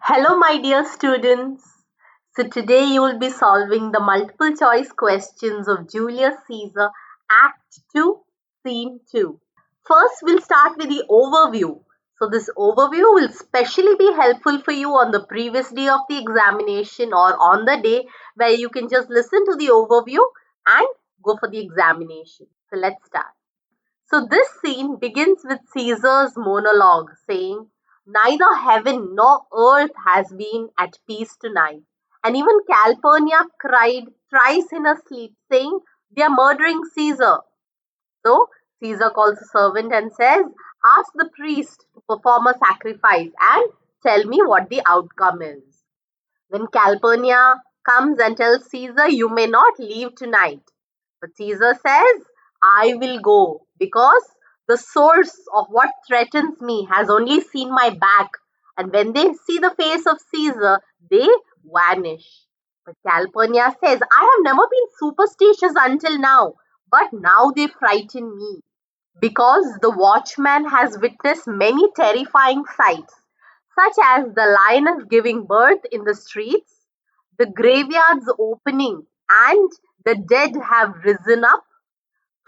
Hello, my dear students. So, today you will be solving the multiple choice questions of Julius Caesar, Act 2, Scene 2. First, we'll start with the overview. So, this overview will specially be helpful for you on the previous day of the examination or on the day where you can just listen to the overview and go for the examination. So, let's start. So this scene begins with Caesar's monologue saying, "Neither heaven nor earth has been at peace tonight." And even Calpurnia cried thrice in her sleep, saying, "They are murdering Caesar." So Caesar calls a servant and says, "Ask the priest to perform a sacrifice and tell me what the outcome is." Then Calpurnia comes and tells Caesar, "You may not leave tonight." But Caesar says, "I will go because the source of what threatens me has only seen my back, and when they see the face of Caesar, they vanish." But Calpurnia says, "I have never been superstitious until now, but now they frighten me because the watchman has witnessed many terrifying sights, such as the lioness giving birth in the streets, the graveyards opening, and the dead have risen up.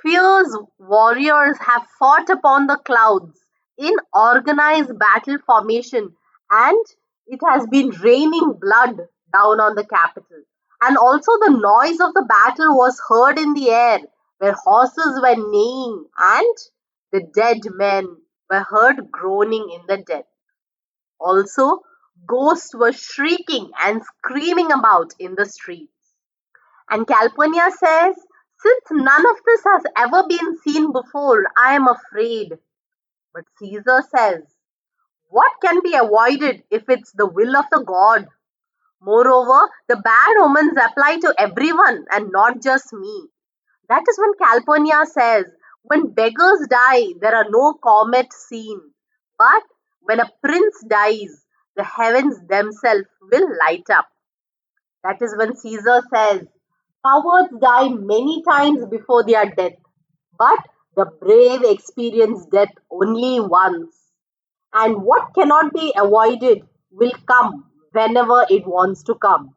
Fierce warriors have fought upon the clouds in organized battle formation, and it has been raining blood down on the capital. And also, the noise of the battle was heard in the air, where horses were neighing, and the dead men were heard groaning in the death. Also, ghosts were shrieking and screaming about in the streets." And Calpurnia says, "Since none of this has ever been seen before, I am afraid." But Caesar says, "What can be avoided if it's the will of the god? Moreover, the bad omens apply to everyone and not just me." That is when Calpurnia says, "When beggars die, there are no comets seen. But when a prince dies, the heavens themselves will light up." That is when Caesar says, "Cowards die many times before their death, but the brave experience death only once. And what cannot be avoided will come whenever it wants to come."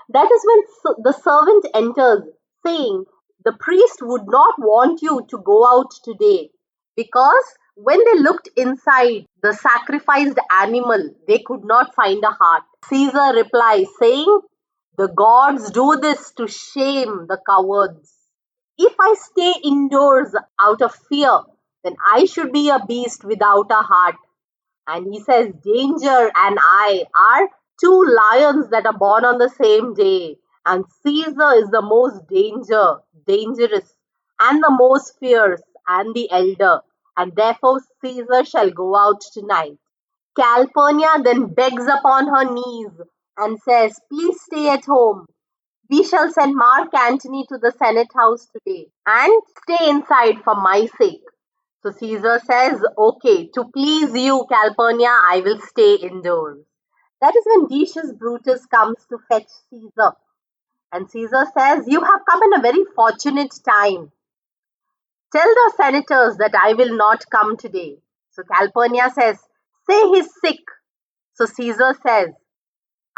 That is when the servant enters, saying, "The priest would not want you to go out today," because when they looked inside the sacrificed animal, they could not find a heart. Caesar replies, saying, "The gods do this to shame the cowards. If I stay indoors out of fear, then I should be a beast without a heart." And he says, "Danger and I are two lions that are born on the same day. And Caesar is the most dangerous, and the most fierce, and the elder. And therefore Caesar shall go out tonight." Calpurnia then begs upon her knees and says, "Please stay at home. We shall send Mark Antony to the Senate house today and stay inside for my sake." So Caesar says, "Okay, to please you, Calpurnia, I will stay indoors." That is when Decius Brutus comes to fetch Caesar. And Caesar says, "You have come in a very fortunate time. Tell the senators that I will not come today." So Calpurnia says, "Say he's sick." So Caesar says,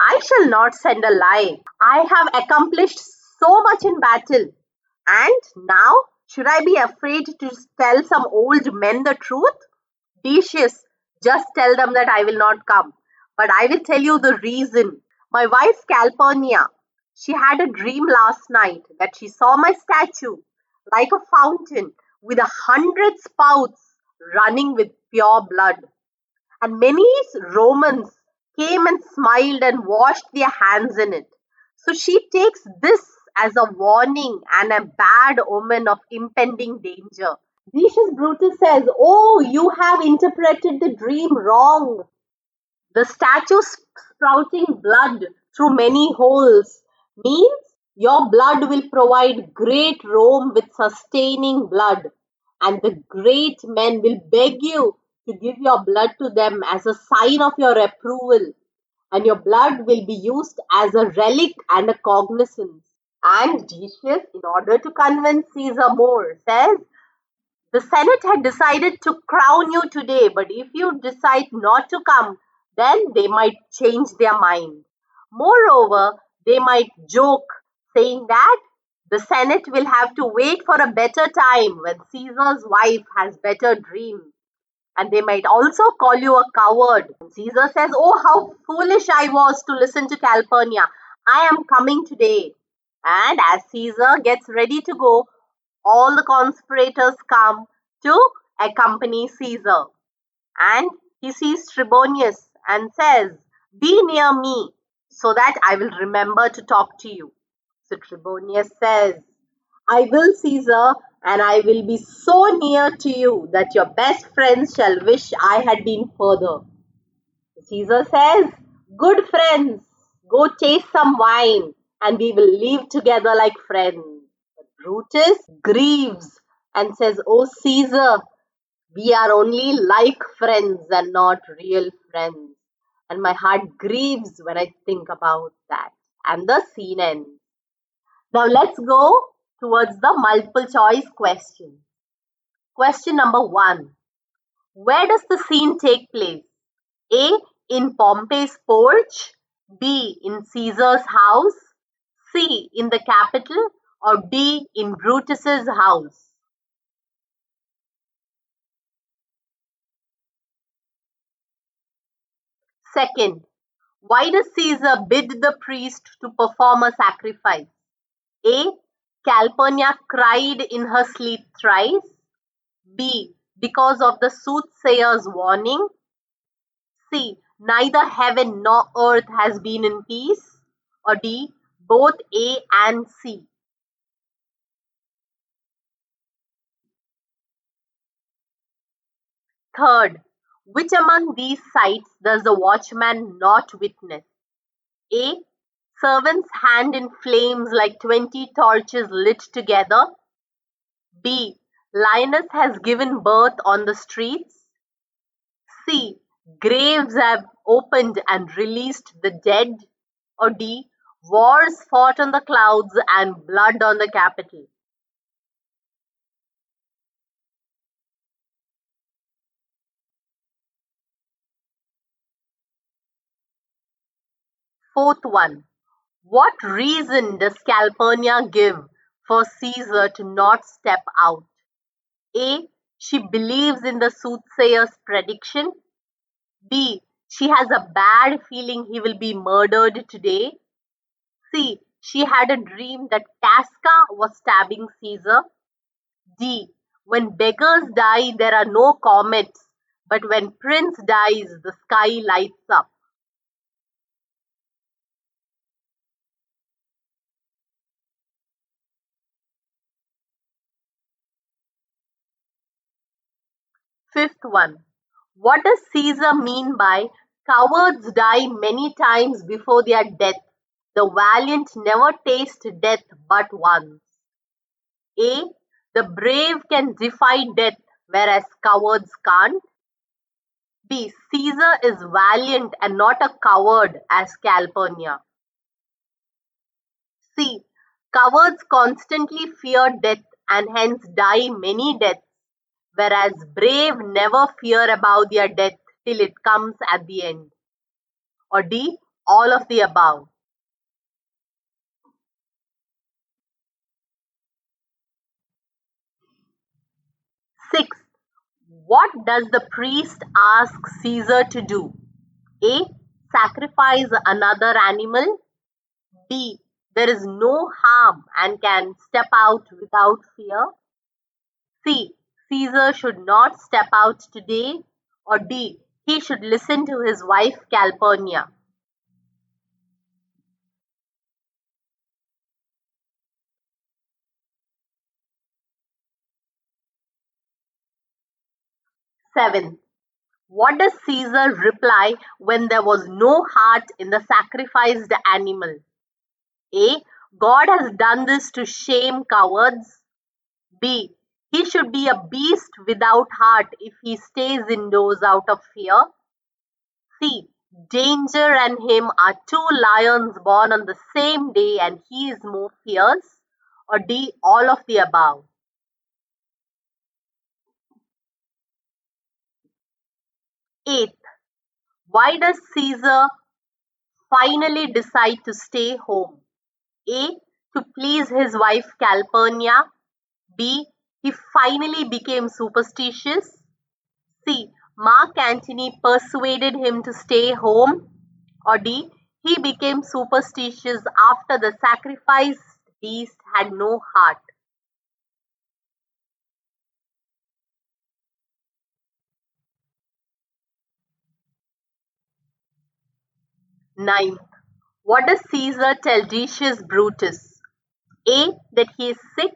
"I shall not send a lie. I have accomplished so much in battle. And now, should I be afraid to tell some old men the truth? Decius, just tell them that I will not come. But I will tell you the reason. My wife Calpurnia, she had a dream last night that she saw my statue like a fountain with 100 spouts running with pure blood. And many Romans came and smiled and washed their hands in it. So she takes this as a warning and a bad omen of impending danger." Decius Brutus says, "Oh, you have interpreted the dream wrong. The statue sprouting blood through many holes means your blood will provide great Rome with sustaining blood, and the great men will beg you to give your blood to them as a sign of your approval, and your blood will be used as a relic and a cognizance." And Decius, in order to convince Caesar more, says, "The Senate had decided to crown you today, but if you decide not to come, then they might change their mind. Moreover, they might joke, saying that the Senate will have to wait for a better time when Caesar's wife has better dreams. And they might also call you a coward. Caesar says, "Oh, how foolish I was to listen to Calpurnia. I am coming today." And as Caesar gets ready to go, all the conspirators come to accompany Caesar. And he sees Trebonius and says, "Be near me so that I will remember to talk to you." So Trebonius says, "I will, Caesar, and I will be so near to you that your best friends shall wish I had been further." Caesar says, "Good friends, go chase some wine, and we will live together like friends." But Brutus grieves and says, "Oh, Caesar, we are only like friends and not real friends." And my heart grieves when I think about that. And the scene ends. Now let's go towards the multiple choice question. Question number 1. Where does the scene take place? A. In Pompey's porch. B. In Caesar's house. C. In the Capitol. Or D. In Brutus's house. Second, why does Caesar bid the priest to perform a sacrifice? A. Calpurnia cried in her sleep thrice. B. Because of the soothsayer's warning. C. Neither heaven nor earth has been in peace. Or D. Both A and C. Third, which among these sights does the watchman not witness? A. Servants' hand in flames like 20 torches lit together. B. Lioness has given birth on the streets. C. Graves have opened and released the dead. Or D. Wars fought on the clouds and blood on the Capitol. Fourth one. What reason does Calpurnia give for Caesar to not step out? A. She believes in the soothsayer's prediction. B. She has a bad feeling he will be murdered today. C. She had a dream that Casca was stabbing Caesar. D. When beggars die, there are no comets, but when Prince dies, the sky lights up. Fifth one. What does Caesar mean by cowards die many times before their death? The valiant never taste death but once. A. The brave can defy death, whereas cowards can't. B. Caesar is valiant and not a coward as Calpurnia. C. Cowards constantly fear death and hence die many deaths, whereas brave never fear about their death till it comes at the end. Or D. All of the above. Sixth, what does the priest ask Caesar to do? A. Sacrifice another animal. B. There is no harm and can step out without fear. C. Caesar should not step out today. Or D. He should listen to his wife Calpurnia. Seventh, what does Caesar reply when there was no heart in the sacrificed animal? A. God has done this to shame cowards. B. He should be a beast without heart if he stays indoors out of fear. C. Danger and him are two lions born on the same day and he is more fierce. Or D. All of the above. Eighth, Why does Caesar finally decide to stay home? A. To please his wife Calpurnia. B. He finally became superstitious. C. Mark Antony persuaded him to stay home. Or D. He became superstitious after the sacrificed beast had no heart. Ninth, what does Caesar tell Decius Brutus? A. That he is sick.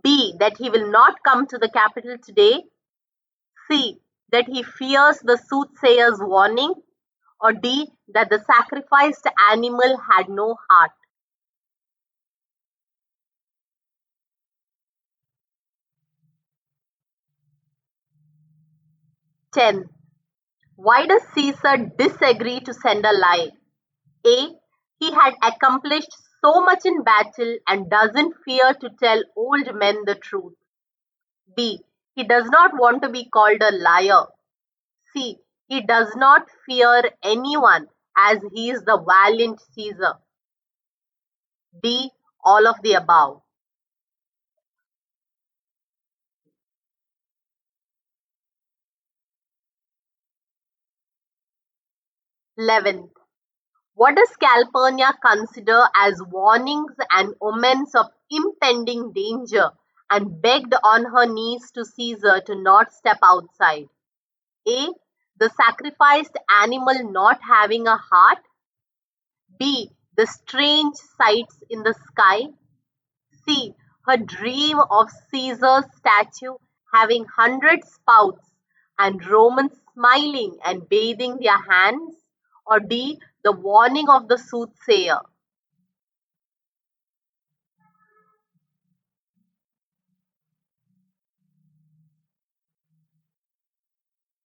B. That he will not come to the capital today. C. That he fears the soothsayer's warning. Or D. That the sacrificed animal had no heart. 10. Why does Caesar disagree to send a lie? A. He had accomplished so much in battle and doesn't fear to tell old men the truth. B. He does not want to be called a liar. C. He does not fear anyone as he is the valiant Caesar. D. All of the above. 11th. What does Calpurnia consider as warnings and omens of impending danger and begged on her knees to Caesar to not step outside? A. The sacrificed animal not having a heart. B. The strange sights in the sky. C. Her dream of Caesar's statue having 100 spouts and Romans smiling and bathing their hands. Or D. The warning of the soothsayer.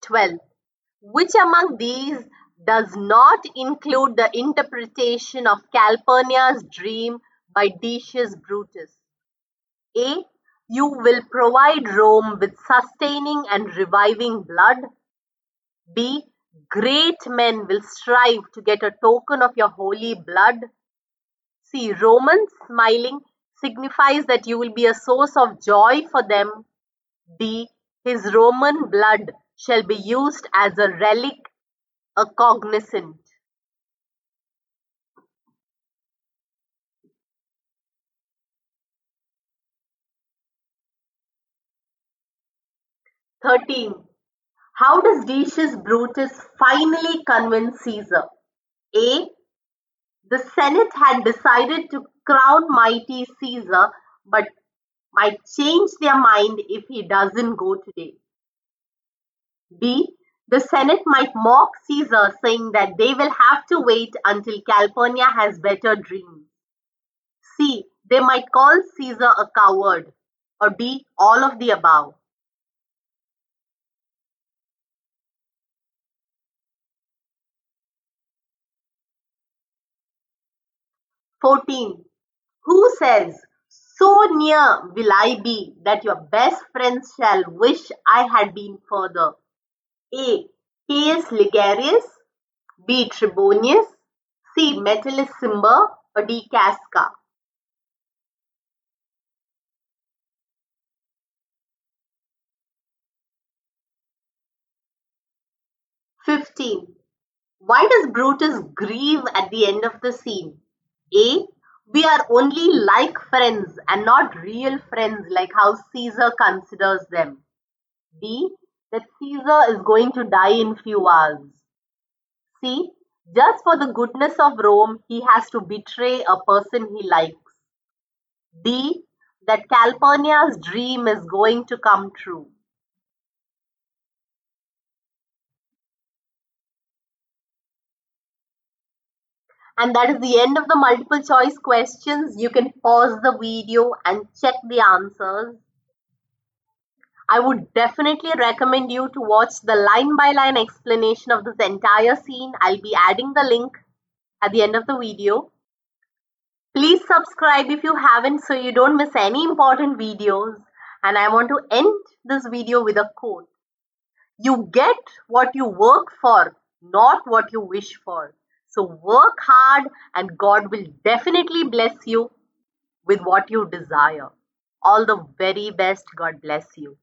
12. Which among these does not include the interpretation of Calpurnia's dream by Decius Brutus? A. You will provide Rome with sustaining and reviving blood. B. Great men will strive to get a token of your holy blood. C. Romans smiling signifies that you will be a source of joy for them. D. His Roman blood shall be used as a relic, a cognizant. 13. How does Decius Brutus finally convince Caesar? A. The Senate had decided to crown mighty Caesar but might change their mind if he doesn't go today. B. The Senate might mock Caesar, saying that they will have to wait until Calpurnia has better dreams. C. They might call Caesar a coward. Or D. All of the above. 14. Who says, so near will I be that your best friends shall wish I had been further? A. Caius Ligarius. B. Trebonius. C. Metellus Cimber. Or D. Casca. 15. Why does Brutus grieve at the end of the scene? A. We are only like friends and not real friends like how Caesar considers them. B. That Caesar is going to die in few hours. C. Just for the goodness of Rome, he has to betray a person he likes. D. That Calpurnia's dream is going to come true. And that is the end of the multiple choice questions. You can pause the video and check the answers. I would definitely recommend you to watch the line by line explanation of this entire scene. I'll be adding the link at the end of the video. Please subscribe if you haven't so you don't miss any important videos. And I want to end this video with a quote. You get what you work for, not what you wish for. So work hard and God will definitely bless you with what you desire. All the very best. God bless you.